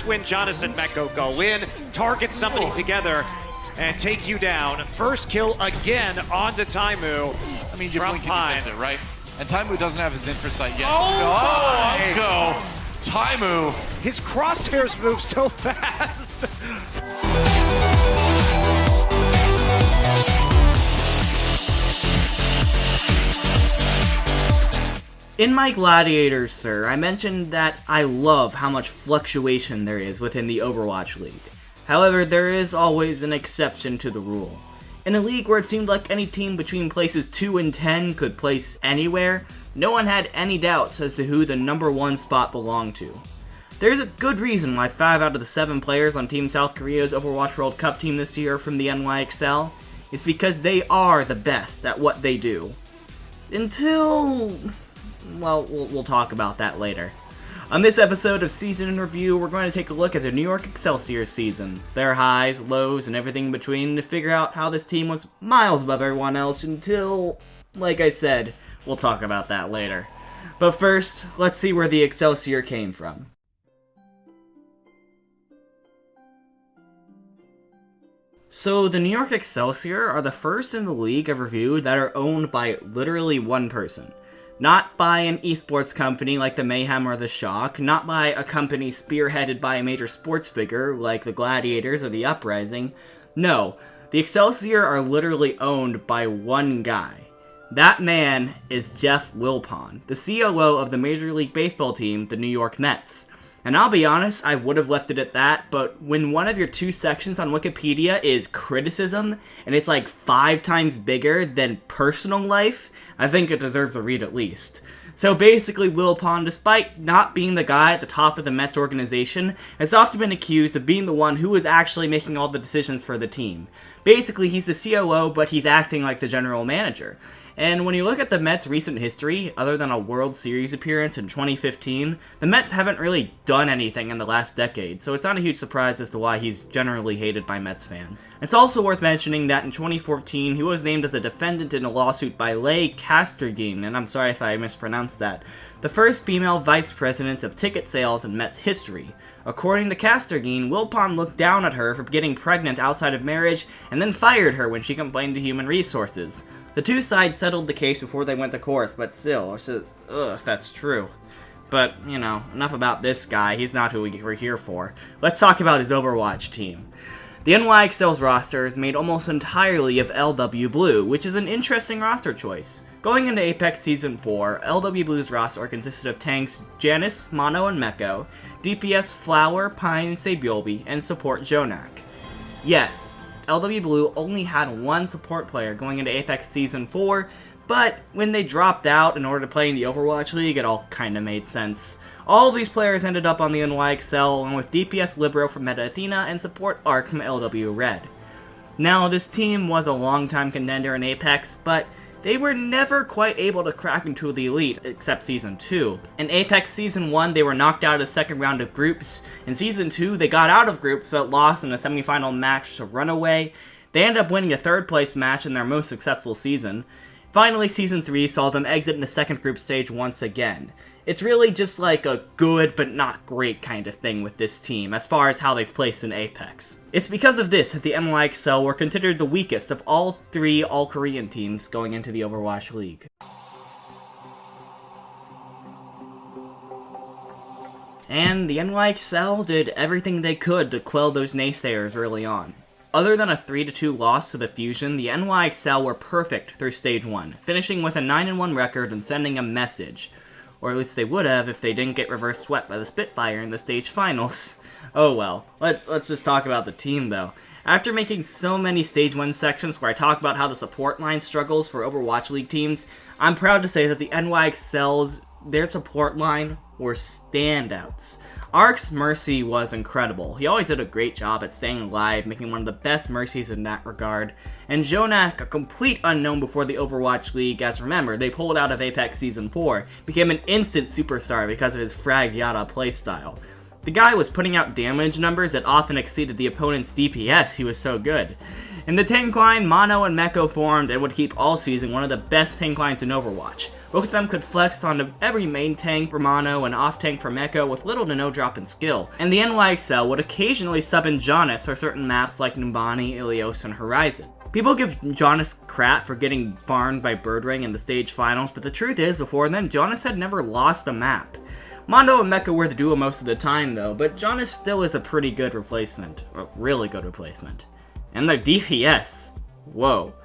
That's when Jonas and Meko go in, target somebody together, and take you down. First kill again onto Taimu. I mean, you from blink and Pine. you miss it, right? And Taimu doesn't have his infrasight yet. Oh, go! Taimu! His crosshairs move so fast. In my Gladiators, sir, I mentioned that I love how much fluctuation there is within the Overwatch League. However, there is always an exception to the rule. In a league where it seemed like any team between places 2 and 10 could place anywhere, no one had any doubts as to who the number 1 spot belonged to. There's a good reason why 5 out of the 7 players on Team South Korea's Overwatch World Cup team this year are from the NYXL. It's because they are the best at what they do. Until... well, we'll talk about that later. On this episode of Season in Review, we're going to take a look at the New York Excelsior season, their highs, lows, and everything in between to figure out how this team was miles above everyone else until, like I said, we'll talk about that later. But first, let's see where the Excelsior came from. So, the New York Excelsior are the first in the league I've reviewed that are owned by literally one person. Not by an eSports company like the Mayhem or the Shock, not by a company spearheaded by a major sports figure like the Gladiators or the Uprising. No, the Excelsior are literally owned by one guy. That man is Jeff Wilpon, the COO of the Major League Baseball team, the New York Mets. And I'll be honest, I would have left it at that, but when one of your 2 sections on Wikipedia is criticism, and it's like 5 times bigger than personal life, I think it deserves a read at least. So basically, Wilpon, despite not being the guy at the top of the Mets organization, has often been accused of being the one who is actually making all the decisions for the team. Basically, he's the COO, but he's acting like the general manager. And when you look at the Mets' recent history, other than a World Series appearance in 2015, the Mets haven't really done anything in the last decade, so it's not a huge surprise as to why he's generally hated by Mets fans. It's also worth mentioning that in 2014, he was named as a defendant in a lawsuit by Leigh Castergin, and I'm sorry if I mispronounced that, the first female vice president of ticket sales in Mets history. According to Castergin, Wilpon looked down at her for getting pregnant outside of marriage, and then fired her when she complained to Human Resources. The 2 sides settled the case before they went to court, but still, it's just, ugh, that's true. But, you know, enough about this guy, he's not who we're here for. Let's talk about his Overwatch team. The NYXL's roster is made almost entirely of LW Blue, which is an interesting roster choice. Going into Apex Season 4, LW Blue's roster consisted of tanks Janice, Mono, and Meko, DPS Flower, Pine, and Sabiolbi, and support Jonak. Yes, LW Blue only had 1 support player going into Apex Season 4, but when they dropped out in order to play in the Overwatch League, it all kinda made sense. All of these players ended up on the NYXL, along with DPS Libero from Meta Athena and support Arc from LW Red. Now, this team was a long-time contender in Apex, but they were never quite able to crack into the Elite, except Season 2. In Apex Season 1, they were knocked out of the second round of groups. In Season 2, they got out of groups but lost in a semifinal match to Runaway. They ended up winning a 3rd place match in their most successful season. Finally, Season 3 saw them exit in the second group stage once again. It's really just like a good but not great kind of thing with this team, as far as how they've placed in Apex. It's because of this that the NYXL were considered the weakest of all 3 all-Korean teams going into the Overwatch League. And the NYXL did everything they could to quell those naysayers early on. Other than a 3-2 loss to the Fusion, the NYXL were perfect through Stage 1, finishing with a 9-1 record and sending a message. Or at least they would have if they didn't get reverse swept by the Spitfire in the stage finals. Oh well, let's just talk about the team though. After making so many Stage 1 sections where I talk about how the support line struggles for Overwatch League teams, I'm proud to say that the NYXL's, their support line were standouts. Arc's Mercy was incredible. He always did a great job at staying alive, making one of the best Mercies in that regard. And Jonak, a complete unknown before the Overwatch League, as remember, they pulled out of Apex Season 4, became an instant superstar because of his Frag Yada playstyle. The guy was putting out damage numbers that often exceeded the opponent's DPS, he was so good. In the tank line, Mono and Meko formed and would keep all season one of the best tank lines in Overwatch, Both of them could flex onto every main tank for mono and off tank for mecha with little to no drop in skill, and the NYXL would occasionally sub in Jonas for certain maps like Numbani, Ilios, and Horizon. People give Jonas crap for getting farmed by Birdring in the stage finals, but the truth is, before then, Jonas had never lost a map. Mondo and Mecha were the duo most of the time though, but Jonas still is a pretty good replacement. A really good replacement. And their DPS. Whoa.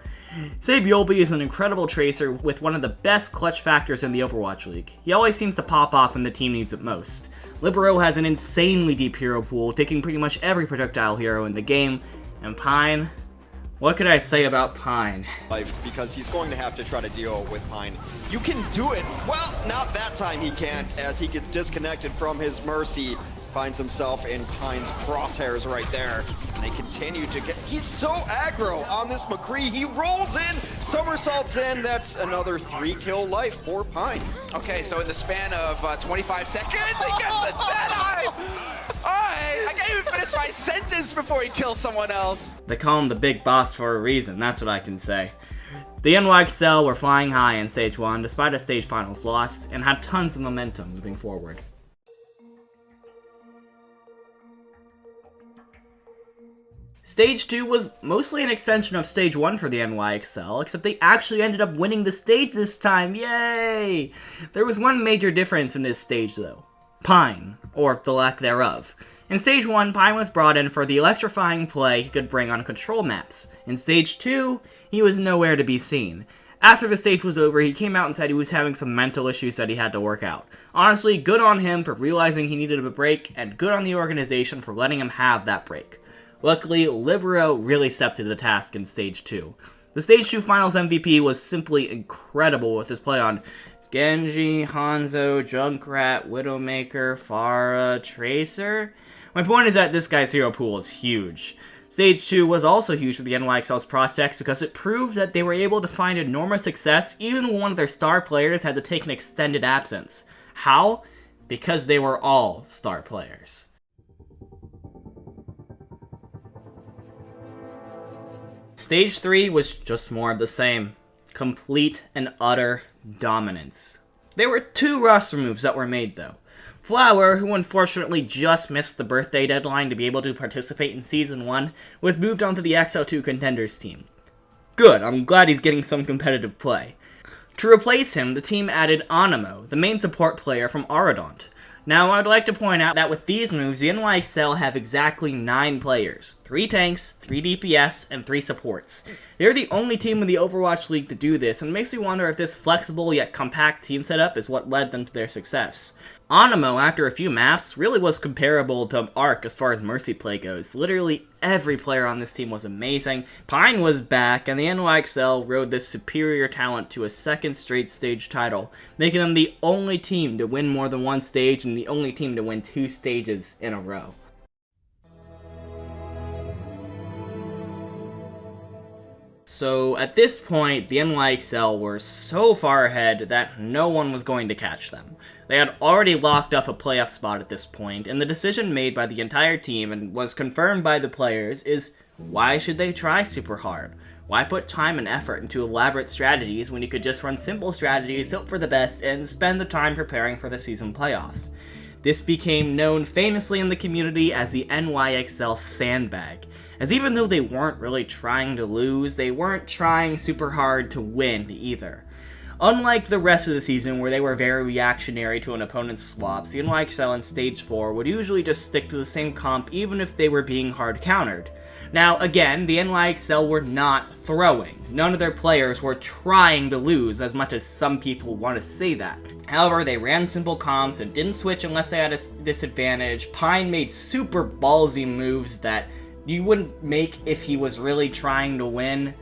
Sabiolbi is an incredible tracer with one of the best clutch factors in the Overwatch League. He always seems to pop off when the team needs it most. Libero has an insanely deep hero pool, taking pretty much every projectile hero in the game, and Pine... what could I say about Pine? Because he's going to have to try to deal with Pine. You can do it. Well, not that time he can't, as he gets disconnected from his Mercy. Finds himself in Pine's crosshairs right there. And they continue to get... he's so aggro on this McCree. He rolls in, somersaults in. That's another 3-kill life for Pine. Okay, so in the span of 25 seconds, he gets the dead-eye! I can't even finish my sentence before he kills someone else. They call him the big boss for a reason, that's what I can say. The NYXL were flying high in Stage 1 despite a stage finals loss, and had tons of momentum moving forward. Stage 2 was mostly an extension of Stage 1 for the NYXL, except they actually ended up winning the stage this time, yay! There was one major difference in this stage though. Pine, or the lack thereof. In Stage 1, Pine was brought in for the electrifying play he could bring on control maps. In Stage 2, he was nowhere to be seen. After the stage was over, he came out and said he was having some mental issues that he had to work out. Honestly, good on him for realizing he needed a break, and good on the organization for letting him have that break. Luckily, Libero really stepped to the task in Stage 2. The Stage 2 Finals MVP was simply incredible with his play on Genji, Hanzo, Junkrat, Widowmaker, Pharah, Tracer. My point is that this guy's hero pool is huge. Stage 2 was also huge for the NYXL's prospects because it proved that they were able to find enormous success even when one of their star players had to take an extended absence. How? Because they were all star players. Stage 3 was just more of the same. Complete and utter dominance. There were 2 roster moves that were made though. Flower, who unfortunately just missed the birthday deadline to be able to participate in Season 1, was moved onto the XL2 Contenders team. Good, I'm glad he's getting some competitive play. To replace him, the team added Animo, the main support player from Aradont. Now, I'd like to point out that with these moves, the NYXL have exactly 9 players. 3 tanks, 3 DPS, and 3 supports. They're the only team in the Overwatch League to do this, and it makes me wonder if this flexible yet compact team setup is what led them to their success. Animo, after a few maps, really was comparable to Arc as far as Mercy play goes. Literally every player on this team was amazing. Pine was back, and the NYXL rode this superior talent to a second straight stage title, making them the only team to win more than one stage and the only team to win 2 stages in a row. So at this point, the NYXL were so far ahead that no one was going to catch them. They had already locked up a playoff spot at this point, and the decision made by the entire team and was confirmed by the players is, why should they try super hard? Why put time and effort into elaborate strategies when you could just run simple strategies, hope for the best, and spend the time preparing for the season playoffs? This became known famously in the community as the NYXL sandbag, as even though they weren't really trying to lose, they weren't trying super hard to win either. Unlike the rest of the season, where they were very reactionary to an opponent's swaps, the NYXL in Stage 4 would usually just stick to the same comp even if they were being hard countered. Now, again, the NYXL were not throwing. None of their players were trying to lose, as much as some people want to say that. However, they ran simple comps and didn't switch unless they had a disadvantage. Pine made super ballsy moves that you wouldn't make if he was really trying to win.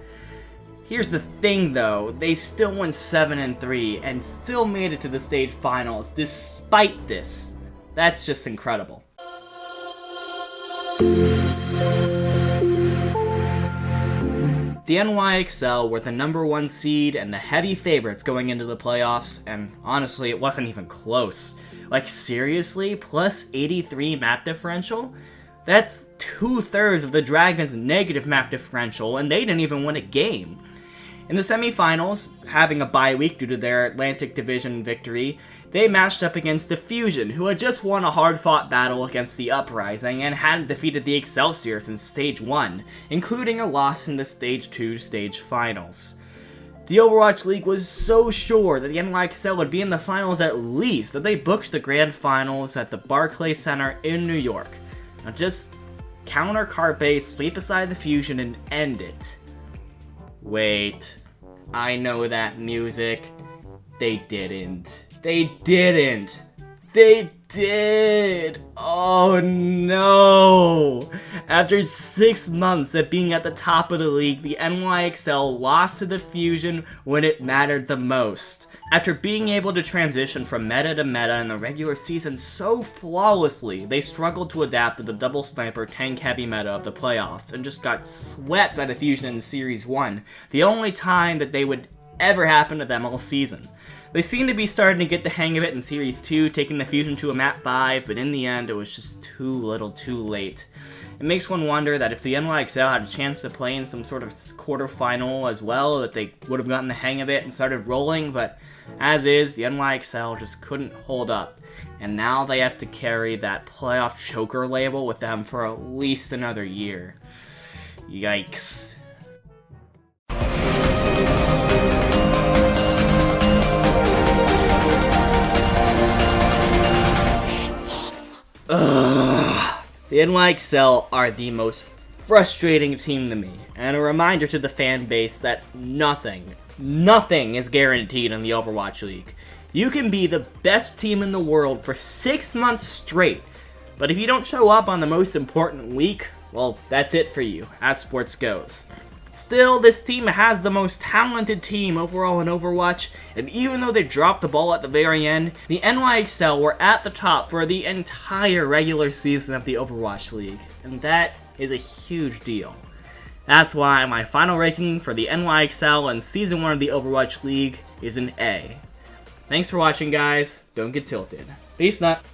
Here's the thing though, they still won 7-3 and still made it to the stage finals despite this. That's just incredible. The NYXL were the #1 seed and the heavy favorites going into the playoffs, and honestly it wasn't even close. Like seriously, plus 83 map differential? That's 2/3 of the Dragon's negative map differential, and they didn't even win a game. In the semifinals, having a bye week due to their Atlantic Division victory, they matched up against the Fusion, who had just won a hard-fought battle against the Uprising and hadn't defeated the Excelsior since Stage 1, including a loss in the Stage 2 stage finals. The Overwatch League was so sure that the NYXL would be in the finals at least that they booked the grand finals at the Barclays Center in New York. Now just counter Carpe, sweep aside the Fusion, and end it. Wait, I know that music. They didn't. They didn't. They did. Oh no. After 6 months of being at the top of the league, the NYXL lost to the Fusion when it mattered the most. After being able to transition from meta to meta in the regular season so flawlessly, they struggled to adapt to the double sniper tank heavy meta of the playoffs and just got swept by the Fusion in Series 1, the only time that they would ever happen to them all season. They seem to be starting to get the hang of it in Series 2, taking the Fusion to a map 5, but in the end it was just too little too late. It makes one wonder that if the NYXL had a chance to play in some sort of quarterfinal as well, that they would have gotten the hang of it and started rolling, but as is, the NYXL just couldn't hold up. And now they have to carry that playoff choker label with them for at least another year. Yikes. Ugh. The NYXL are the most frustrating team to me, and a reminder to the fan base that nothing is guaranteed in the Overwatch League. You can be the best team in the world for 6 months straight, but if you don't show up on the most important week, well, that's it for you, as sports goes. Still, this team has the most talented team overall in Overwatch, and even though they dropped the ball at the very end, the NYXL were at the top for the entire regular season of the Overwatch League, and that is a huge deal. That's why my final ranking for the NYXL in Season 1 of the Overwatch League is an A. Thanks for watching, guys. Don't get tilted. Peace nut.